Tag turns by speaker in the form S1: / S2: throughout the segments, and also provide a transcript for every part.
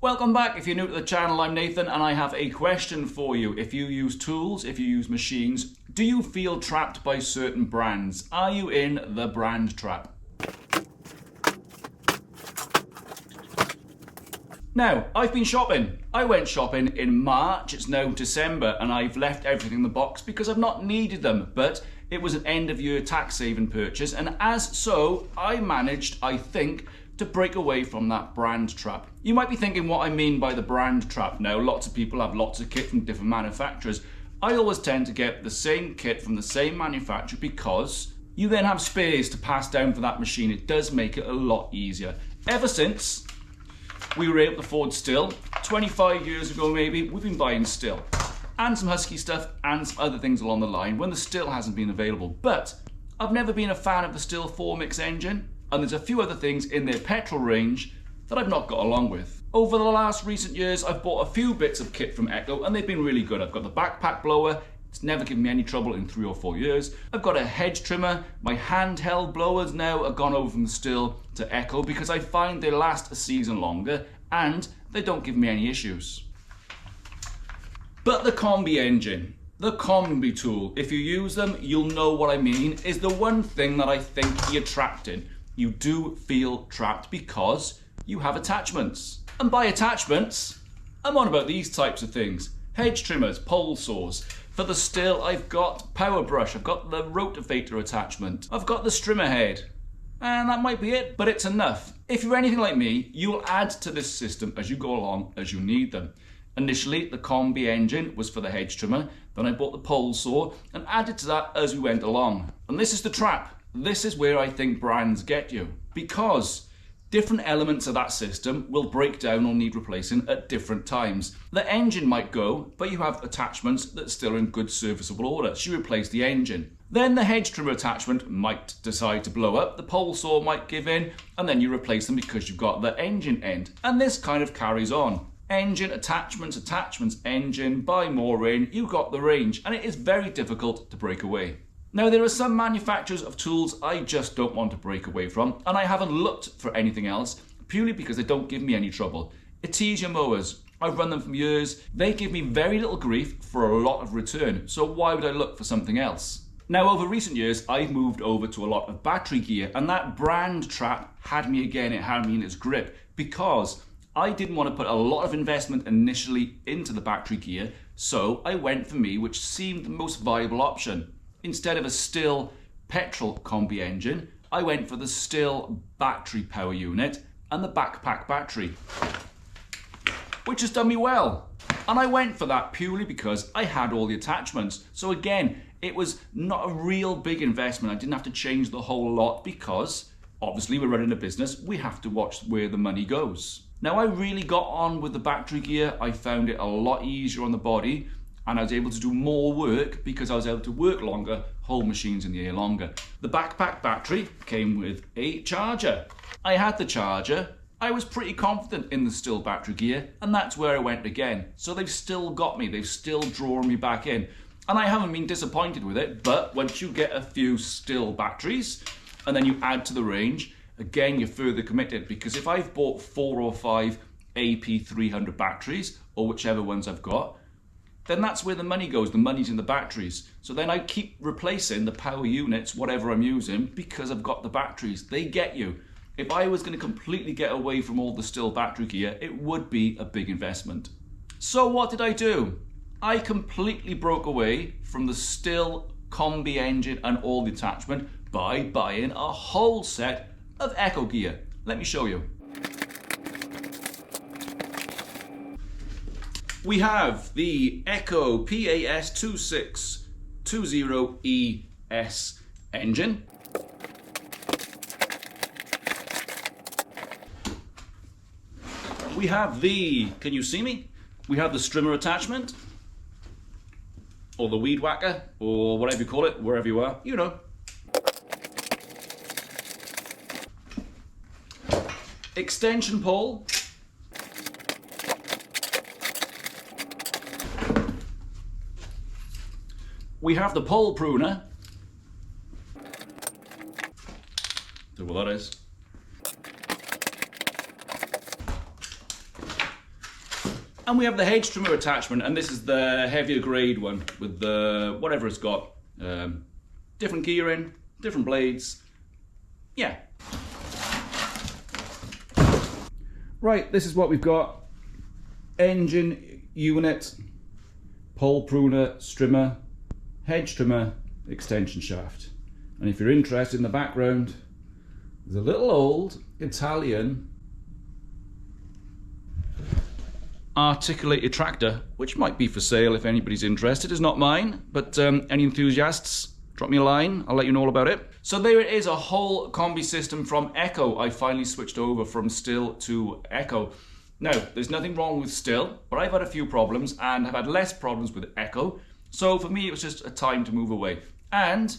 S1: Welcome back. If you're new to the channel, I'm Nathan and I have a question for you. If you use tools, if you use machines, do you feel trapped by certain brands? Are you in the brand trap? Now, I've been shopping. I went shopping in March, it's now December, and I've left everything in the box because I've not needed them, but it was an end of year tax saving purchase, and as so, I managed, I think, to break away from that brand trap. You might be thinking what I mean by the brand trap. Now, lots of people have lots of kit from different manufacturers. I always tend to get the same kit from the same manufacturer because you then have space to pass down for that machine. It does make it a lot easier. Ever since we were able to afford Stihl, 25 years ago maybe, we've been buying Stihl. And some Husky stuff and some other things along the line when the Stihl hasn't been available. But I've never been a fan of the Stihl 4MIX engine, and there's a few other things in their petrol range that I've not got along with. Over the last recent years, I've bought a few bits of kit from Echo and they've been really good. I've got the backpack blower, it's never given me any trouble in 3 or 4 years. I've got a hedge trimmer, my handheld blowers now are gone over from Stihl to Echo because I find they last a season longer and they don't give me any issues. But the combi engine, the combi tool, if you use them, you'll know what I mean, is the one thing that I think you're trapped in. You do feel trapped because you have attachments. And by attachments, I'm on about these types of things. Hedge trimmers, pole saws. For the Stihl, I've got power brush, I've got the rotivator attachment, I've got the strimmer head. And that might be it, but it's enough. If you're anything like me, you will add to this system as you go along as you need them. Initially, the combi engine was for the hedge trimmer, then I bought the pole saw and added to that as we went along. And this is the trap. This is where I think brands get you, because different elements of that system will break down or need replacing at different times. The engine might go, but you have attachments that still are in good serviceable order, so you replace the engine. Then the hedge trimmer attachment might decide to blow up, the pole saw might give in, and then you replace them because you've got the engine end. And this kind of carries on. Engine, attachments, engine, buy more in, you got the range, and it is very difficult to break away. Now, there are some manufacturers of tools I just don't want to break away from, and I haven't looked for anything else, purely because they don't give me any trouble. Artesia mowers, I've run them for years, they give me very little grief for a lot of return, so why would I look for something else? Now, over recent years, I've moved over to a lot of battery gear, and that brand trap had me again, it had me in its grip, because I didn't want to put a lot of investment initially into the battery gear, so I went for me, which seemed the most viable option. Instead of a Stihl petrol combi engine, I went for the Stihl battery power unit and the backpack battery, which has done me well. And I went for that purely because I had all the attachments. So again, it was not a real big investment. I didn't have to change the whole lot because obviously we're running a business. We have to watch where the money goes. Now, I really got on with the battery gear. I found it a lot easier on the body, and I was able to do more work because I was able to work longer, hold machines in the air longer. The backpack battery came with a charger. I had the charger. I was pretty confident in the Stihl battery gear, and that's where I went again. So they've still got me, they've still drawn me back in. And I haven't been disappointed with it, but once you get a few Stihl batteries, and then you add to the range, again, you're further committed, because if I've bought 4 or 5 AP300 batteries, or whichever ones I've got, then that's where the money goes. The money's in the batteries. So then I keep replacing the power units, whatever I'm using, because I've got the batteries. They get you. If I was going to completely get away from all the Stihl battery gear, it would be a big investment. So what did I do? I completely broke away from the Stihl combi engine and all the attachment by buying a whole set of Echo gear. Let me show you. We have the Echo PAS2620ES engine. We have the, can you see me? We have the strimmer attachment, or the weed whacker, or whatever you call it, wherever you are, you know. Extension pole. We have the pole pruner. Don't know what that is. And we have the hedge trimmer attachment, and this is the heavier grade one with the whatever it's got. Different gearing, different blades. Yeah. Right, this is what we've got. Engine unit, pole pruner, strimmer, hedge trimmer, extension shaft. And if you're interested in the background, there's a little old Italian articulated tractor, which might be for sale if anybody's interested. It's not mine, but any enthusiasts, drop me a line, I'll let you know all about it. So there it is, a whole combi system from Echo. I finally switched over from Stihl to Echo. Now, there's nothing wrong with Stihl, but I've had a few problems and have had less problems with Echo. So for me, it was just a time to move away. And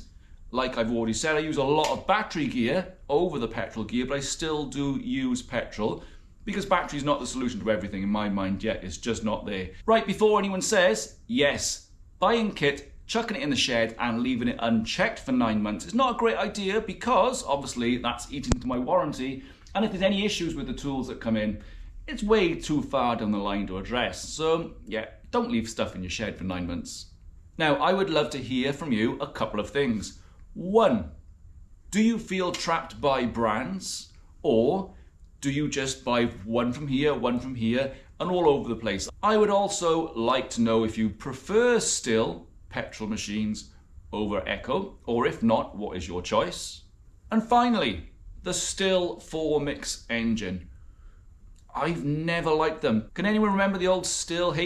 S1: like I've already said, I use a lot of battery gear over the petrol gear, but I still do use petrol because battery is not the solution to everything in my mind yet. It's just not there. Right, before anyone says, yes, buying kit, chucking it in the shed and leaving it unchecked for 9 months is not a great idea because obviously that's eating into my warranty. And if there's any issues with the tools that come in, it's way too far down the line to address. So yeah, don't leave stuff in your shed for 9 months. Now, I would love to hear from you a couple of things. 1, do you feel trapped by brands, or do you just buy one from here, and all over the place? I would also like to know if you prefer Stihl petrol machines over Echo, or if not, what is your choice? And finally, the Stihl 4MIX engine. I've never liked them. Can anyone remember the old Stihl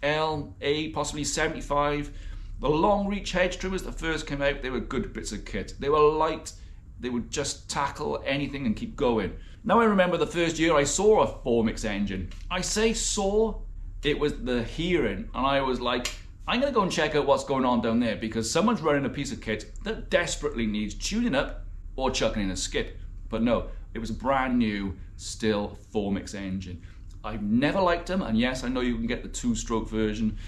S1: HLA, possibly 75? The long reach hedge trimmers that first came out, they were good bits of kit. They were light, they would just tackle anything and keep going. Now I remember the first year I saw a 4MIX engine. I say saw, it was the hearing, and I was like, I'm gonna go and check out what's going on down there because someone's running a piece of kit that desperately needs tuning up or chucking in a skip. But no, it was a brand new Stihl 4MIX engine. I've never liked them, and yes, I know you can get the 2-stroke version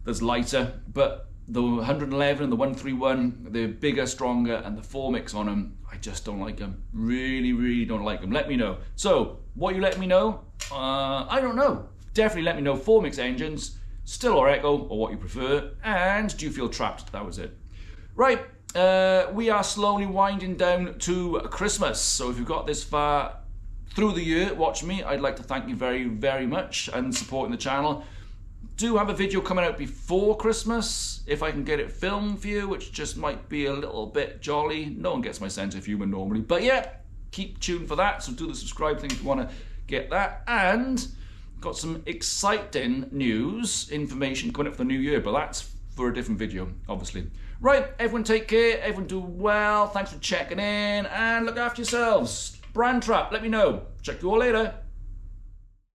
S1: that's lighter, but the 111 and the 131, they're bigger, stronger, and the 4MIX on them, I just don't like them. Really don't like them. Let me know. So, what you let me know? I don't know. Definitely let me know 4MIX engines, Stihl or Echo, or what you prefer, and do you feel trapped? That was it. Right, we are slowly winding down to Christmas, so if you've got this far through the year watching me, I'd like to thank you very much and supporting the channel. Do have a video coming out before Christmas, if I can get it filmed for you, which just might be a little bit jolly. No one gets my sense of humour normally, but yeah, keep tuned for that, so do the subscribe thing if you want to get that. And got some exciting news, information coming up for the new year, but that's for a different video, obviously. Right, everyone take care, everyone do well, thanks for checking in, and look after yourselves. Brand trap, let me know. Check you all later.